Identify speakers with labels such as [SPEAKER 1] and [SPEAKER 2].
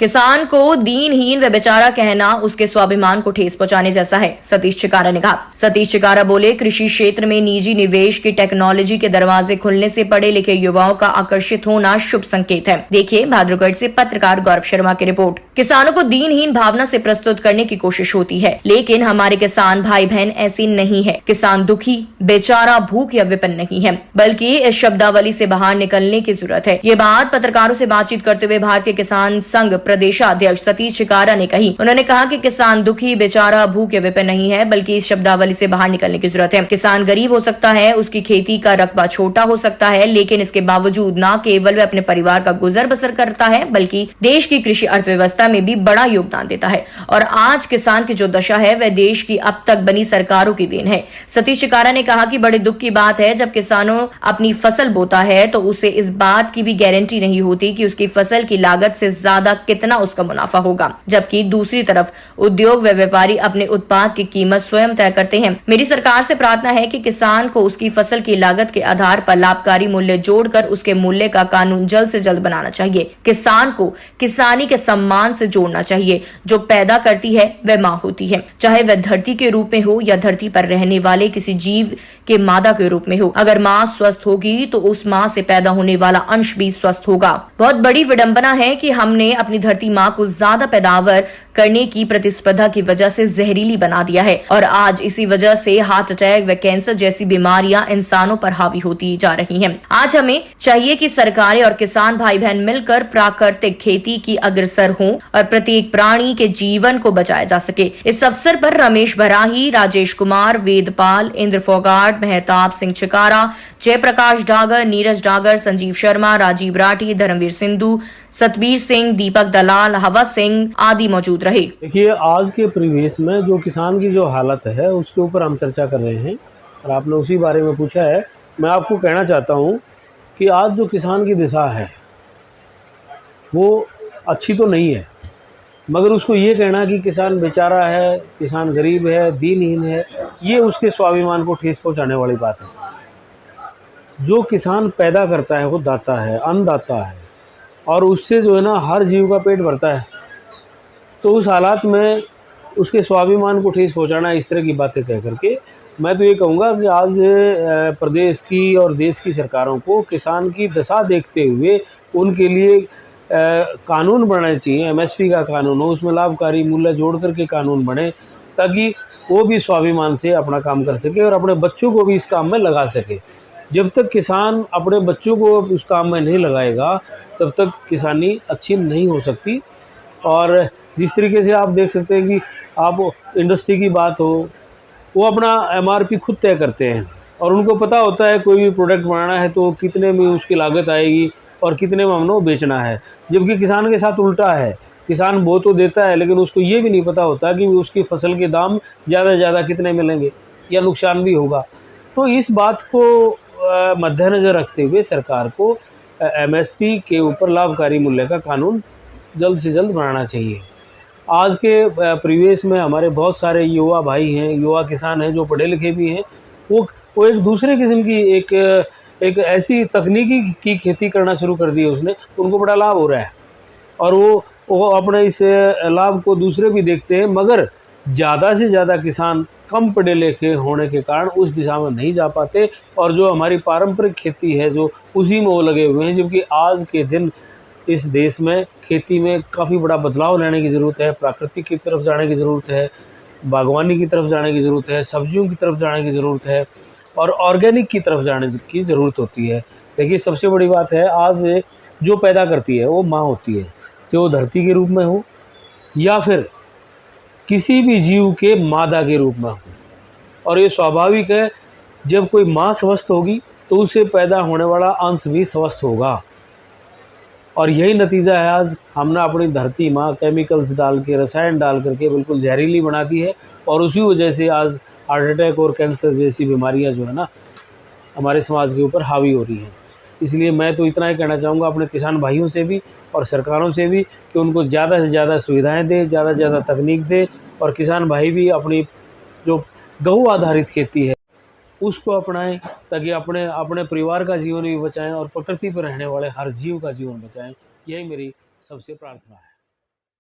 [SPEAKER 1] किसान को दीनहीन व बेचारा कहना उसके स्वाभिमान को ठेस पहुंचाने जैसा है, सतीश चिकारा ने कहा। सतीश चिकारा बोले, कृषि क्षेत्र में निजी निवेश की टेक्नोलॉजी के दरवाजे खुलने से पढ़े लिखे युवाओं का आकर्षित होना शुभ संकेत है। देखिए भाद्रगढ़ से पत्रकार गौरव शर्मा की रिपोर्ट। किसानों को दीनहीन भावना से प्रस्तुत करने की कोशिश होती है, लेकिन हमारे किसान भाई बहन ऐसी नहीं है। किसान दुखी, बेचारा, भूख या विपन्न नहीं है, बल्कि इस शब्दावली से बाहर निकलने की जरूरत है। ये बात पत्रकारों से बातचीत करते हुए भारतीय किसान संघ प्रदेशाध्यक्ष सतीश चिकारा ने कही। उन्होंने कहा कि किसान दुखी, बेचारा, भूख या विपन्न नहीं है, बल्कि इस शब्दावली से बाहर निकलने की जरूरत है। किसान गरीब हो सकता है, उसकी खेती का रकबा छोटा हो सकता है, लेकिन इसके बावजूद न केवल वह अपने परिवार का गुजर बसर करता है, बल्कि देश की कृषि अर्थव्यवस्था में भी बड़ा योगदान देता है। और आज किसान की जो दशा है वह देश की अब तक बनी सरकारों की देन है। सतीश चिकारा ने कहा कि बड़े दुख की बात है, जब किसानों अपनी फसल बोता है तो उसे इस बात की भी गारंटी नहीं होती कि उसकी फसल की लागत से ज्यादा कितना उसका मुनाफा होगा, जबकि दूसरी तरफ उद्योग व व्यापारी अपने उत्पाद की कीमत स्वयं तय करते हैं। मेरी सरकार से प्रार्थना है कि किसान को उसकी फसल की लागत के आधार पर लाभकारी मूल्य जोड़कर उसके मूल्य का कानून जल्द से जल्द बनाना चाहिए। किसान को किसानी के सम्मान से जोड़ना चाहिए। जो पैदा करती है वह माँ होती है, चाहे वह धरती के रूप में हो या धरती पर रहने वाले किसी जीव के मादा के रूप में हो। अगर माँ स्वस्थ होगी तो उस माँ से पैदा होने वाला अंश भी स्वस्थ होगा। बहुत बड़ी विडंबना है कि हमने अपनी धरती माँ को ज्यादा पैदावार करने की प्रतिस्पर्धा की वजह से जहरीली बना दिया है, और आज इसी वजह से हार्ट अटैक व कैंसर जैसी बीमारियां इंसानों पर हावी होती जा रही हैं। आज हमें चाहिए कि सरकारें और किसान भाई बहन मिलकर प्राकृतिक खेती की अग्रसर हों और प्रत्येक प्राणी के जीवन को बचाया जा सके। इस अवसर पर रमेश बराही, राजेश कुमार, वेदपाल, इंद्र फोगाट, मेहताब सिंह चिकारा, जयप्रकाश डागर, नीरज डागर, संजीव शर्मा, राजीव राठी, धर्मवीर सिंधु, सतबीर सिंह, दीपक दलाल, हवा सिंह आदि मौजूद रहे।
[SPEAKER 2] देखिए, आज के परिवेश में जो किसान की जो हालत है उसके ऊपर हम चर्चा कर रहे हैं और आपने उसी बारे में पूछा है। मैं आपको कहना चाहता हूं कि आज जो किसान की दिशा है वो अच्छी तो नहीं है, मगर उसको ये कहना कि किसान बेचारा है, किसान गरीब है, दीनहीन है, ये उसके स्वाभिमान को ठेस पहुँचाने वाली बात है। जो किसान पैदा करता है वो दाता है, अन्नदाता है, और उससे जो है ना हर जीव का पेट भरता है। तो उस हालात में उसके स्वाभिमान को ठेस पहुंचाना, इस तरह की बातें कह करके, मैं तो ये कहूँगा कि आज प्रदेश की और देश की सरकारों को किसान की दशा देखते हुए उनके लिए कानून बनाने चाहिए। एमएसपी का कानून हो, उसमें लाभकारी मूल्य जोड़ करके कानून बने, ताकि वो भी स्वाभिमान से अपना काम कर सके और अपने बच्चों को भी इस काम में लगा सके। जब तक किसान अपने बच्चों को उस काम में नहीं लगाएगा तब तक किसानी अच्छी नहीं हो सकती। और जिस तरीके से आप देख सकते हैं कि आप इंडस्ट्री की बात हो, वो अपना एमआरपी खुद तय करते हैं और उनको पता होता है कोई भी प्रोडक्ट बनाना है तो कितने में उसकी लागत आएगी और कितने में हमने वो बेचना है। जबकि किसान के साथ उल्टा है, किसान बो तो देता है लेकिन उसको ये भी नहीं पता होता कि उसकी फसल के दाम ज़्यादा से ज़्यादा कितने मिलेंगे या नुकसान भी होगा। तो इस बात को मद्देनज़र रखते हुए सरकार को एमएसपी के ऊपर लाभकारी मूल्य का कानून जल्द से जल्द बनाना चाहिए। आज के परिवेश में हमारे बहुत सारे युवा भाई हैं, युवा किसान हैं जो पढ़े लिखे भी हैं, वो एक दूसरे किस्म की एक ऐसी तकनीकी की खेती करना शुरू कर दी है उसने, उनको बड़ा लाभ हो रहा है और वो अपने इस लाभ को दूसरे भी देखते हैं। मगर ज़्यादा से ज़्यादा किसान कम पढ़े लिखे होने के कारण उस दिशा में नहीं जा पाते और जो हमारी पारंपरिक खेती है जो उसी में वो लगे हुए हैं। जबकि आज के दिन इस देश में खेती में काफ़ी बड़ा बदलाव लाने की ज़रूरत है, प्राकृतिक की तरफ जाने की ज़रूरत है, बागवानी की तरफ जाने की ज़रूरत है, सब्जियों की तरफ जाने की ज़रूरत है और ऑर्गेनिक की तरफ जाने की ज़रूरत होती है। देखिए, सबसे बड़ी बात है, आज जो पैदा करती है वो माँ होती है, चाहे वो धरती के रूप में हो या फिर किसी भी जीव के मादा के रूप में हो। और ये स्वाभाविक है, जब कोई माँ स्वस्थ होगी तो उससे पैदा होने वाला अंश भी स्वस्थ होगा। और यही नतीजा है, आज हमने अपनी धरती माँ केमिकल्स डाल के, रसायन डाल करके बिल्कुल जहरीली बना दी है और उसी वजह से आज हार्ट अटैक और कैंसर जैसी बीमारियाँ जो है ना हमारे समाज के ऊपर हावी हो रही हैं। इसलिए मैं तो इतना ही कहना चाहूँगा अपने किसान भाइयों से भी और सरकारों से भी कि उनको ज़्यादा से ज़्यादा सुविधाएं दें, ज़्यादा से ज़्यादा तकनीक दें और किसान भाई भी अपनी जो गऊ आधारित खेती है उसको अपनाएं, ताकि अपने परिवार का जीवन भी बचाएं और प्रकृति पर रहने वाले हर जीव का जीवन बचाएं। यही मेरी सबसे प्रार्थना है।